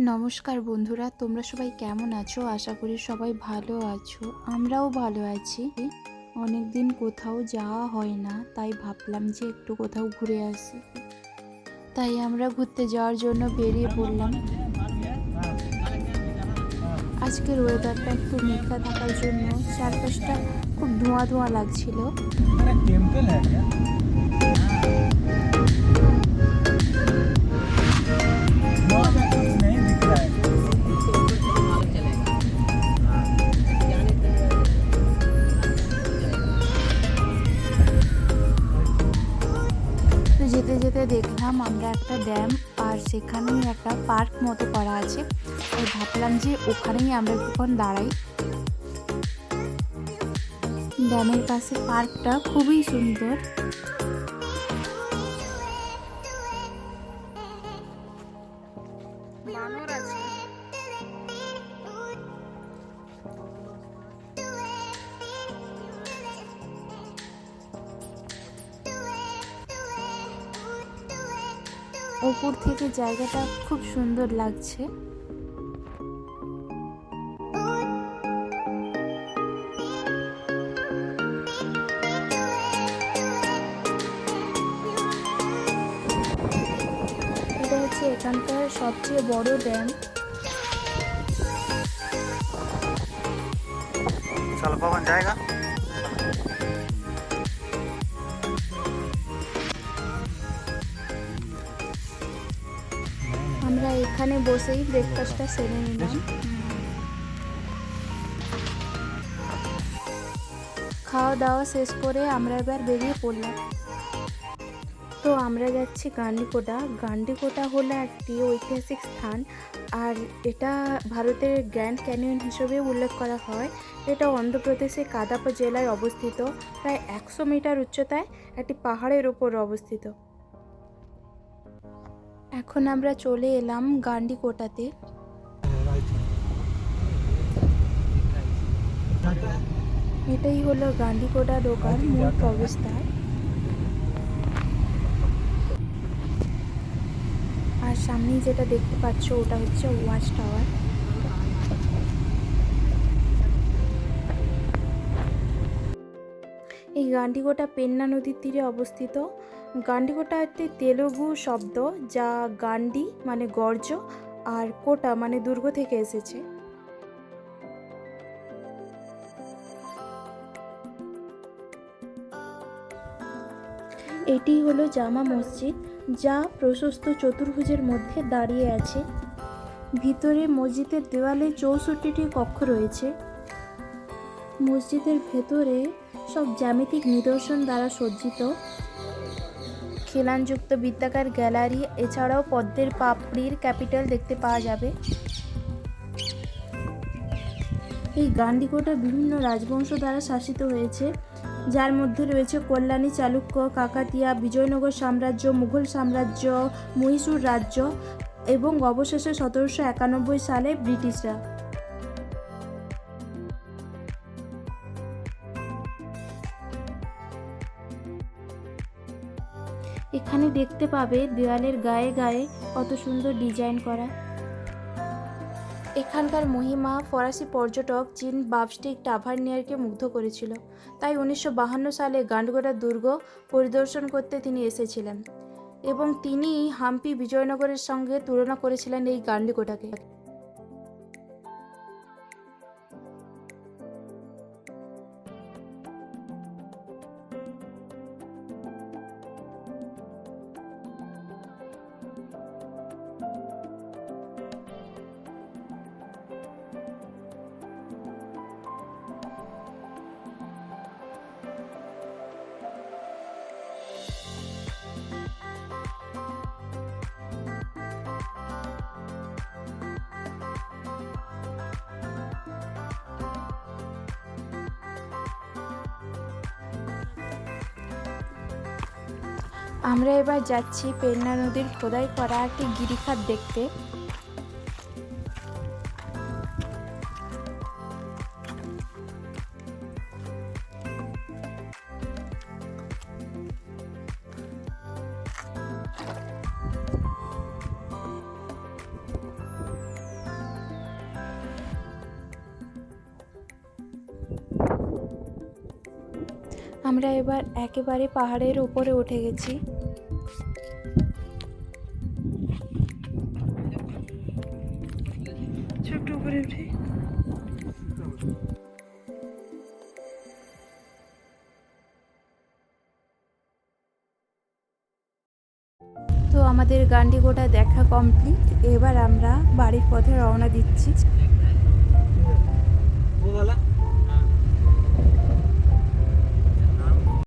নমস্কার বন্ধুরা, তোমরা সবাই কেমন আছো? আশা করি সবাই ভালো আছো। আমরাও ভালো আছি। অনেক দিন কোথাও যাওয়া হয় না, তাই ভাবলাম যে একটু কোথাও ঘুরে আসি। তাই আমরা ঘুরতে যাওয়ার জন্য বেরিয়ে পড়লাম। আজকের ওয়েদারটা একটু মেঘলা থাকার জন্য চারপাশটা খুব ধোঁয়া ধোঁয়া লাগছিল। टेम्पल है क्या? वहाँ पे कुछ नहीं दिख रहा है। তো যেতে যেতে দেখলাম আমরা একটা ড্যাম, আর সেখানেই একটা পার্ক মতো করা আছে। তাই ভাবলাম যে ওখানেই আমরা একটুক্ষণ দাঁড়াই। ড্যামের কাছে পার্কটা খুবই সুন্দর। বানর আছে। উপর থেকে জায়গাটা খুব সুন্দর লাগছে। এটা হচ্ছে এখানকার সবচেয়ে বড় ড্যাম। चल पवन जाएगा। আমরা এখানে বসেই ব্রেকফাস্টটা সেরে নিলাম। খাওয়া দাওয়া শেষ করে আমরা এবার বেরিয়ে পড়লাম। তো আমরা যাচ্ছি গান্ডিকোটা। গান্ডিকোটা হলো একটি ঐতিহাসিক স্থান, আর এটা ভারতের গ্র্যান্ড ক্যানিয়ন হিসেবে উল্লেখ করা হয়। এটা অন্ধ্রপ্রদেশে কাদাপা জেলায় অবস্থিত, প্রায় 100 মিটার উচ্চতায় একটি পাহাড়ের ওপর অবস্থিত। এখন আমরা চলে এলাম গান্ডিকোটাতে। এটাই হলো গান্ডিকোটা ঢোকার মূল প্রবেশদ্বার। আর সামনেই যেটা দেখতে পাচ্ছ ওটা হচ্ছে ওয়াচ টাওয়ার। এই গান্ডিকোটা পেন্না নদীর তীরে অবস্থিত। গান্ডিকোটা একটি তেলুগু শব্দ, যা গান্ডি মানে গর্জ আর কোটা মানে দুর্গ থেকে এসেছে। এটি হলো জামা মসজিদ, যা প্রশস্ত চতুর্ভুজের মধ্যে দাঁড়িয়ে আছে। ভিতরে মসজিদের দেওয়ালে 64টি কক্ষ রয়েছে। মসজিদের ভেতরে সব জ্যামিতিক নিদর্শন দ্বারা সজ্জিত। খিলানযুক্ত বৃত্তাকার গ্যালারি, এছাড়াও পদ্মের পাপড়ির ক্যাপিটাল দেখতে পাওয়া যাবে। এই গান্ডিকোটা বিভিন্ন রাজবংশ দ্বারা শাসিত হয়েছে, যার মধ্যে রয়েছে কল্যাণী, চালুক্য, কাকাতিয়া, বিজয়নগর সাম্রাজ্য, মুঘল সাম্রাজ্য, মহীশূর রাজ্য এবং অবশেষে 1791 সালে ব্রিটিশরা। এখানে দেখতে পাবে দেওয়ালের গায়ে গায়ে কত সুন্দর ডিজাইন করা। এখানকার মহিমা ফরাসি পর্যটক জিন বাপস্টিক টাভারনিয়ারকে মুগ্ধ করেছিল। তাই 1952 সালে গান্ডিকোটা দুর্গ পরিদর্শন করতে তিনি এসেছিলেন, এবং তিনি হাম্পি বিজয়নগরের সঙ্গে তুলনা করেছিলেন এই গান্ডিকোটাকে। আমরা এবার যাচ্ছি পেন্না নদীর খোদাই করা একটি গিরিখাত দেখতে। আমরা এবার একেবারে পাহাড়ের উপরে উঠে গেছি। ছোট্ট উপরে উঠে তো আমাদের গান্ডিকোটা দেখা কমপ্লিট। এবার আমরা বাড়ির পথে রওনা দিচ্ছি। वो वाला